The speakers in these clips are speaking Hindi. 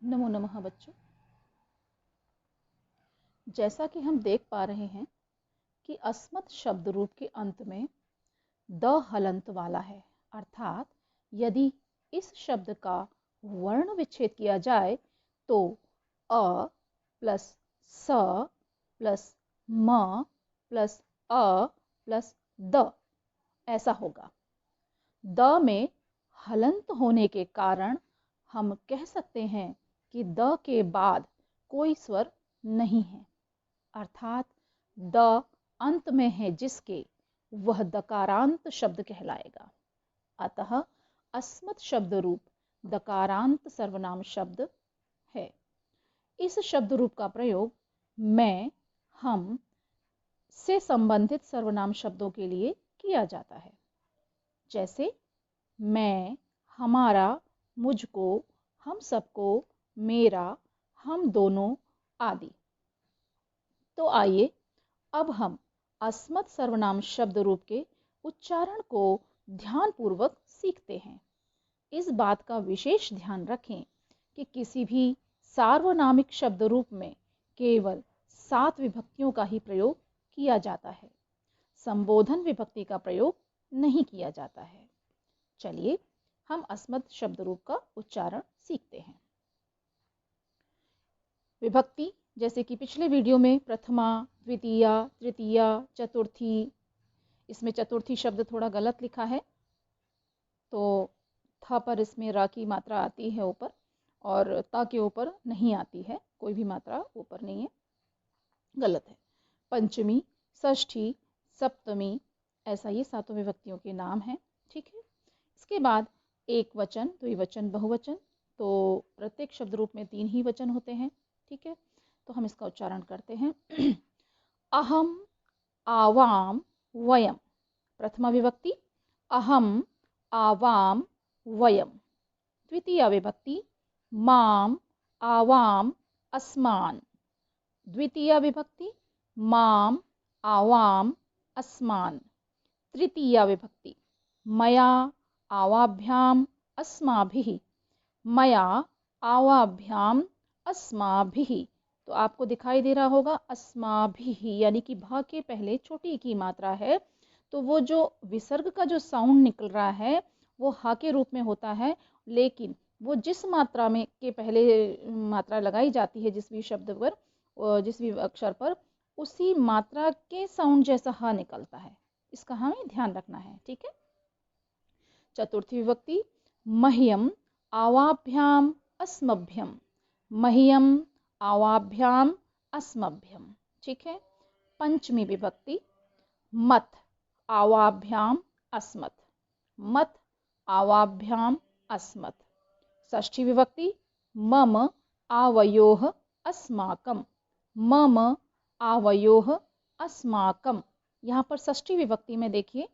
नमो नमः बच्चों। जैसा कि हम देख पा रहे हैं कि अस्मत् शब्द रूप के अंत में द हलंत वाला है, अर्थात यदि इस शब्द का वर्ण विच्छेद किया जाए तो अ प्लस स प्लस म प्लस अ प्लस द ऐसा होगा। द में हलंत होने के कारण हम कह सकते हैं कि द के बाद कोई स्वर नहीं है, अर्थात द अंत में है जिसके वह दकारांत शब्द कहलाएगा। अतः अस्मत् शब्द रूप दकारांत सर्वनाम शब्द है। इस शब्द रूप का प्रयोग मैं, हम से संबंधित सर्वनाम शब्दों के लिए किया जाता है, जैसे मैं, हमारा, मुझको, हम सबको, मेरा, हम दोनों आदि। तो आइए अब हम अस्मत् सर्वनाम शब्द रूप के उच्चारण को ध्यानपूर्वक सीखते हैं। इस बात का विशेष ध्यान रखें कि किसी भी सार्वनामिक शब्द रूप में केवल 7 विभक्तियों का ही प्रयोग किया जाता है, संबोधन विभक्ति का प्रयोग नहीं किया जाता है। चलिए हम अस्मत् शब्द रूप का उच्चारण सीखते हैं। विभक्ति जैसे कि पिछले वीडियो में प्रथमा, द्वितीया, तृतीया, चतुर्थी, इसमें चतुर्थी शब्द थोड़ा गलत लिखा है, तो थ पर इसमें र की मात्रा आती है ऊपर और त के ऊपर नहीं आती है, कोई भी मात्रा ऊपर नहीं है, गलत है। पंचमी, षष्ठी, सप्तमी, ऐसा ये सातों विभक्तियों के नाम हैं। ठीक है। इसके बाद एक वचन, द्विवचन, बहुवचन, तो प्रत्येक शब्द रूप में 3 ही वचन होते हैं। ठीक है, तो हम इसका उच्चारण करते हैं। अहम, आवाम, वयम। प्रथमा विभक्ति अहम, आवाम, वयम। द्वितीया विभक्ति माम, आवाम, अस्मान्। द्वितीया विभक्ति माम, आवाम, अस्मान्। तृतीया विभक्ति मया, आवाभ्याम, अस्माभिः। मया, आवाभ्याम, अस्माभिः। तो आपको दिखाई दे रहा होगा अस्माभिः, यानी कि भ के पहले छोटी की मात्रा है, तो वो जो विसर्ग का जो साउंड निकल रहा है वो ह के रूप में होता है, लेकिन वो जिस मात्रा में के पहले मात्रा लगाई जाती है जिस भी शब्द पर, जिस भी अक्षर पर, उसी मात्रा के साउंड जैसा ह निकलता है। इसका हमें ध्यान रखना है। ठीक है। चतुर्थी विभक्ति मह्यम, आवाभ्याम, अस्मभ्यम। मह्यम, आवाभ्याम, अस्मभ्यम। ठीक है। पंचमी विभक्ति मत, आवाभ्याम, अस्मत्। मत, आवाभ्याम, अस्मत्। षष्ठी विभक्ति मम, आवयोः, अस्माकं। मम, आवयोः, अस्माकं। यहाँ पर षष्ठी विभक्ति में देखिए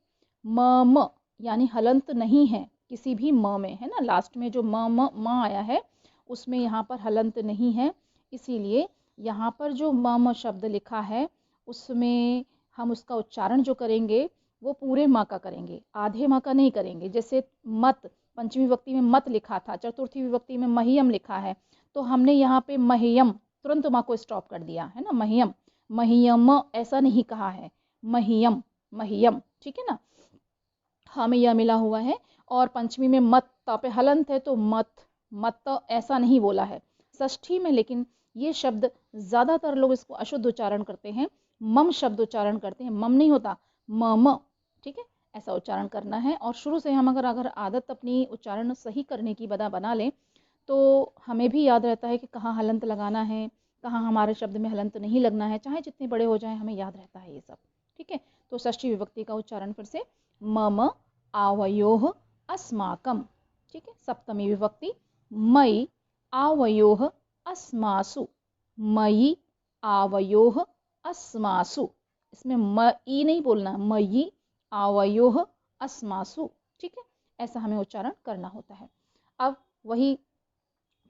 मम यानी हलंत नहीं है किसी भी म में, है ना, लास्ट में जो म आया है उसमें यहाँ पर हलंत नहीं है, इसीलिए यहाँ पर जो म शब्द लिखा है उसमें हम उसका उच्चारण जो करेंगे वो पूरे म का करेंगे, आधे म का नहीं करेंगे। जैसे मत पंचमी विभक्ति में मत लिखा था, चतुर्थी विभक्ति में मह्यम लिखा है, तो हमने यहाँ पे मह्यम तुरंत म को स्टॉप कर दिया है ना, मह्यम, मह्यम ऐसा नहीं कहा है, मह्यम, मह्यम। ठीक है ना, हाँ में यह मिला हुआ है। और पंचमी में मत ता पे हलंत है तो मत, मत ऐसा नहीं बोला है। षष्ठी में लेकिन ये शब्द ज्यादातर लोग इसको अशुद्ध उच्चारण करते हैं, मम शब्द उच्चारण करते हैं, मम नहीं होता मम। ठीक है, ऐसा उच्चारण करना है। और शुरू से हम अगर आदत अपनी उच्चारण सही करने की बना लें तो हमें भी याद रहता है कि कहाँ हलंत लगाना है, कहाँ हमारे शब्द में हलंत नहीं लगना है, चाहे जितने बड़े हो जाए हमें याद रहता है ये सब। ठीक है, तो षष्ठी विभक्ति का उच्चारण फिर से मम, आवयोः, अस्माकं। ठीक है। सप्तमी विभक्ति मयि, आवयोः, अस्मासु। मयि, आवयोः, अस्मासु। इसमें मई नहीं बोलना, मयि, आवयोः, अस्मासु। ठीक है, ऐसा हमें उच्चारण करना होता है। अब वही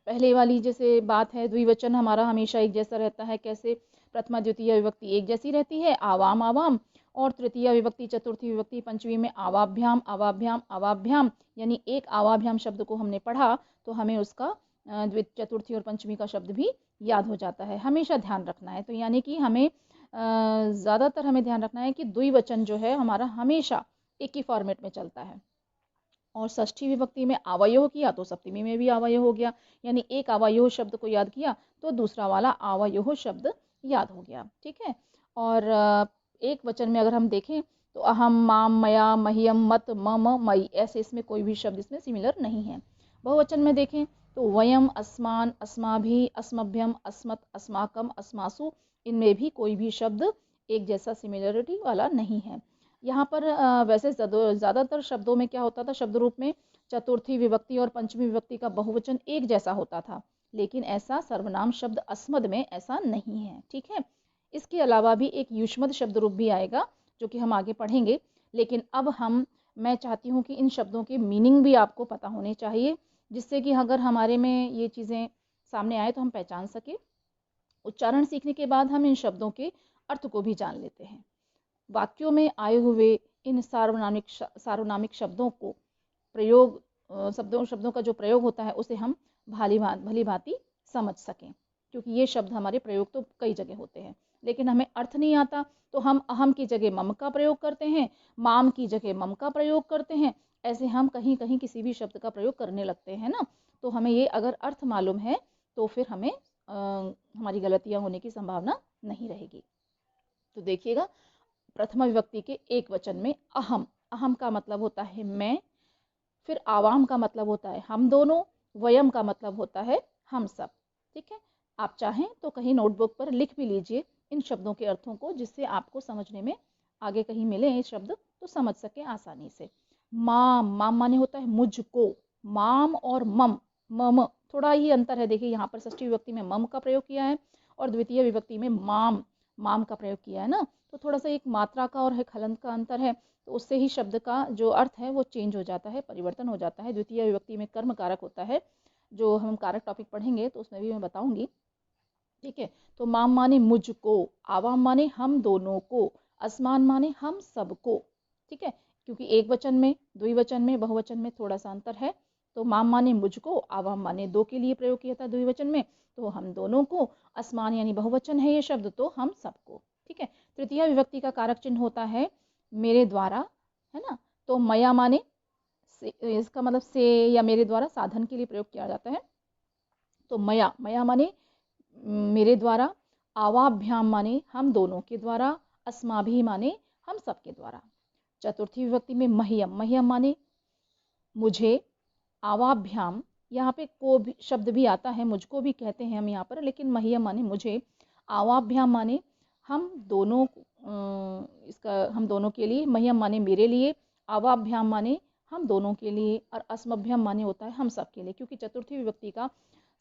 पहले वाली जैसे बात है, द्विवचन हमारा हमेशा एक जैसा रहता है। कैसे? प्रथमा द्वितीय विभक्ति एक जैसी रहती है, आवाम, आवाम, और तृतीय विभक्ति, चतुर्थी विभक्ति, पंचमी में आवाभ्याम, आवाभ्याम, आवाभ्याम, यानी एक आवाभ्याम शब्द को हमने पढ़ा तो हमें उसका चतुर्थी और पंचमी का शब्द भी याद हो जाता है। हमेशा ध्यान रखना है। तो यानी कि हमें ज़्यादातर हमें ध्यान रखना है कि द्विवचन जो है हमारा हमेशा एक ही फॉर्मेट में चलता है। और षष्ठी विभक्ति में आवयव किया तो सप्तमी में भी आवयव हो गया, यानी एक आवयव शब्द को याद किया तो दूसरा वाला आवयव शब्द याद हो गया। ठीक है। और एक वचन में अगर हम देखें तो अहम, माम, मया, मह्यम, मत, मम, मयि, ऐसे इसमें कोई भी शब्द इसमें सिमिलर नहीं है। बहुवचन में देखें तो वयम, अस्मान, अस्माभि, अस्मभ्यम, अस्मत्, अस्माकम, अस्मासु, इनमें भी कोई भी शब्द एक जैसा सिमिलरिटी वाला नहीं है। यहाँ पर वैसे ज़्यादातर शब्दों में क्या होता था, शब्द रूप में चतुर्थी विभक्ति और पंचमी विभक्ति का बहुवचन एक जैसा होता था, लेकिन ऐसा सर्वनाम शब्द अस्मद में ऐसा नहीं है। ठीक है। इसके अलावा भी एक युष्मद शब्द रूप भी आएगा जो कि हम आगे पढ़ेंगे, लेकिन अब मैं चाहती हूँ कि इन शब्दों के मीनिंग भी आपको पता होने चाहिए, जिससे कि अगर हमारे में ये चीज़ें सामने आए तो हम पहचान सके। उच्चारण सीखने के बाद हम इन शब्दों के अर्थ को भी जान लेते हैं। वाक्यों में आए हुए इन सार्वनामिक शब्दों को प्रयोग शब्दों का जो प्रयोग होता है उसे हम भली भांति समझ सकें, क्योंकि ये शब्द हमारे प्रयोग तो कई जगह होते हैं, लेकिन हमें अर्थ नहीं आता तो हम अहम की जगह मम का प्रयोग करते हैं, माम की जगह मम का प्रयोग करते हैं। ऐसे हम कहीं कहीं किसी भी शब्द का प्रयोग करने लगते हैं ना। तो हमें ये अगर अर्थ मालूम है तो फिर हमें हमारी गलतियां होने की संभावना नहीं रहेगी। तो देखिएगा, प्रथमा विभक्ति के एक वचन में अहम, अहम का मतलब होता है मैं, फिर आवाम का मतलब होता है हम दोनों, वयम का मतलब होता है हम सब। ठीक है। आप चाहें तो कहीं नोटबुक पर लिख भी लीजिए इन शब्दों के अर्थों को, जिससे आपको समझने में आगे कहीं मिले ये शब्द तो समझ सके आसानी से। माम, माम माने होता है मुझको। माम और मम, मम थोड़ा ही अंतर है। देखिए यहाँ पर षष्ठी विभक्ति में मम का प्रयोग किया है और द्वितीय विभक्ति में माम, माम का प्रयोग किया है ना। तो थोड़ा सा एक मात्रा का और एक हलंत का अंतर है, तो उससे ही शब्द का जो अर्थ है वो चेंज हो जाता है, परिवर्तन हो जाता है। द्वितीय विभक्ति में कर्म कारक होता है, जो हम कारक टॉपिक पढ़ेंगे तो उसमें भी मैं बताऊंगी। ठीक है। तो माम माने मुझको, आवाम माने हम दोनों को, असमान माने हम सबको। ठीक है। क्योंकि एक वचन में, द्विवचन में, बहुवचन में थोड़ा सा अंतर है। तो माम माने मुझको, आवाम माने दो के लिए प्रयोग किया था द्विवचन में, तो हम दोनों को, असमान यानी बहुवचन है ये शब्द, तो हम सबको। ठीक है। तृतीय विभक्ति का कारक चिन्ह होता है मेरे द्वारा, है ना। तो मया माने इसका मतलब से या मेरे द्वारा साधन के लिए प्रयोग किया जाता है। तो मया, मया माने मेरे द्वारा, आवाभ्याम माने हम दोनों के द्वारा, अस्माभि माने हम सब के द्वारा। चतुर्थी विभक्ति में मह्यम, मह्यम माने मुझे, आवाभ्याम यहाँ पे को भी शब्द भी आता है, मुझको भी कहते हैं हम यहाँ पर, लेकिन मह्यम माने मुझे, आवाभ्याम माने हम दोनों, इसका हम दोनों के लिए, मह्यम माने मेरे लिए, आवाभ्याम माने हम दोनों के लिए, और अस्मभ्यम माने होता है हम सब के लिए। क्योंकि चतुर्थी विभक्ति का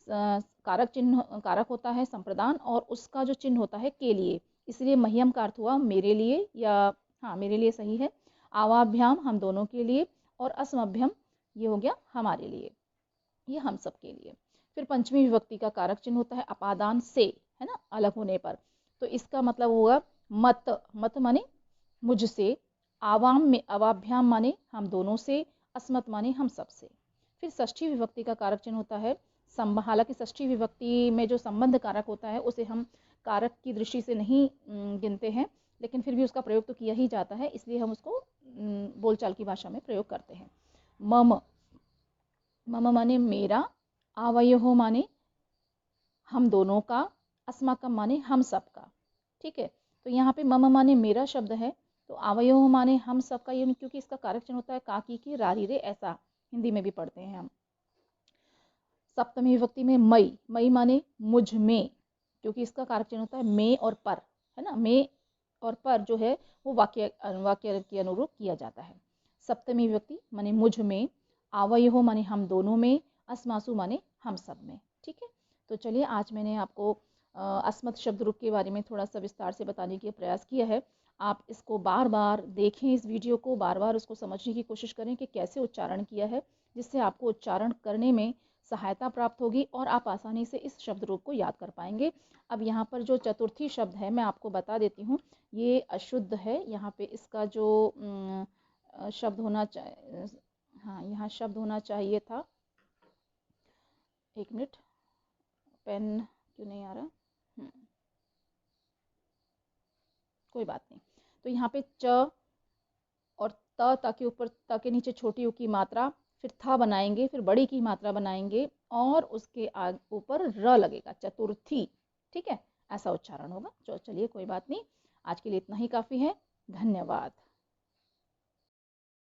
कारक चिन्ह, कारक होता है संप्रदान, और उसका जो चिन्ह होता है के लिए, इसलिए मह्यम का अर्थ हुआ मेरे लिए, या हाँ मेरे लिए सही है। आवाभ्याम हम दोनों के लिए, और अस्मभ्यम ये हो गया हमारे लिए, ये हम सब के लिए। फिर पंचमी विभक्ति का कारक चिन्ह होता है अपादान से, है ना, अलग होने पर। तो इसका मतलब होगा मत, मत माने मुझसे, आवाम में अवाभ्याम माने हम दोनों से, अस्मत माने हम सब से। फिर षष्ठी विभक्ति का कारक चिन्ह होता है हालांकि षष्ठी विभक्ति में जो संबंध कारक होता है उसे हम कारक की दृष्टि से नहीं गिनते हैं, लेकिन फिर भी उसका प्रयोग तो किया ही जाता है, इसलिए हम उसको बोलचाल की भाषा में प्रयोग करते हैं। मम, मम माने मेरा, आवयोः माने हम दोनों का, अस्माकम माने हम सब का। ठीक है। तो यहाँ पे मम माने मेरा शब्द है, तो आवयोः माने हम सब का, ये क्योंकि इसका कारक चिन्ह होता है काकी की रारी रे, ऐसा हिंदी में भी पढ़ते हैं हम। सप्तमी विभक्ति में मई, मई माने मुझ में, क्योंकि इसका कारक चिन्ह होता है में और पर, है ना। में और पर जो है वो वाक्य के अनुरूप किया जाता है। सप्तमी विभक्ति माने मुझ में, आवयोः माने हम दोनों में, अस्मासु माने हम सब में। ठीक है। तो चलिए, आज मैंने आपको अस्मत् शब्द रूप के बारे में थोड़ा सा विस्तार से बताने का प्रयास किया है। आप इसको बार बार देखें, इस वीडियो को बार बार उसको समझने की कोशिश करें कि कैसे उच्चारण किया है, जिससे आपको उच्चारण करने में सहायता प्राप्त होगी और आप आसानी से इस शब्द रूप को याद कर पाएंगे। अब यहाँ पर जो चतुर्थी शब्द है मैं आपको बता देती हूँ, ये अशुद्ध है। यहाँ पे इसका जो शब्द होना चाहिए, हाँ यहाँ शब्द होना चाहिए था, एक मिनट, पेन क्यों नहीं आ रहा। कोई बात नहीं। तो यहाँ पे च और त के ऊपर, त के नीचे छोटी ऊ की मात्रा, फिर था बनाएंगे, फिर बड़ी की मात्रा बनाएंगे और उसके ऊपर र लगेगा, चतुर्थी। ठीक है, ऐसा उच्चारण होगा। चलिए कोई बात नहीं, आज के लिए इतना ही काफ़ी है। धन्यवाद।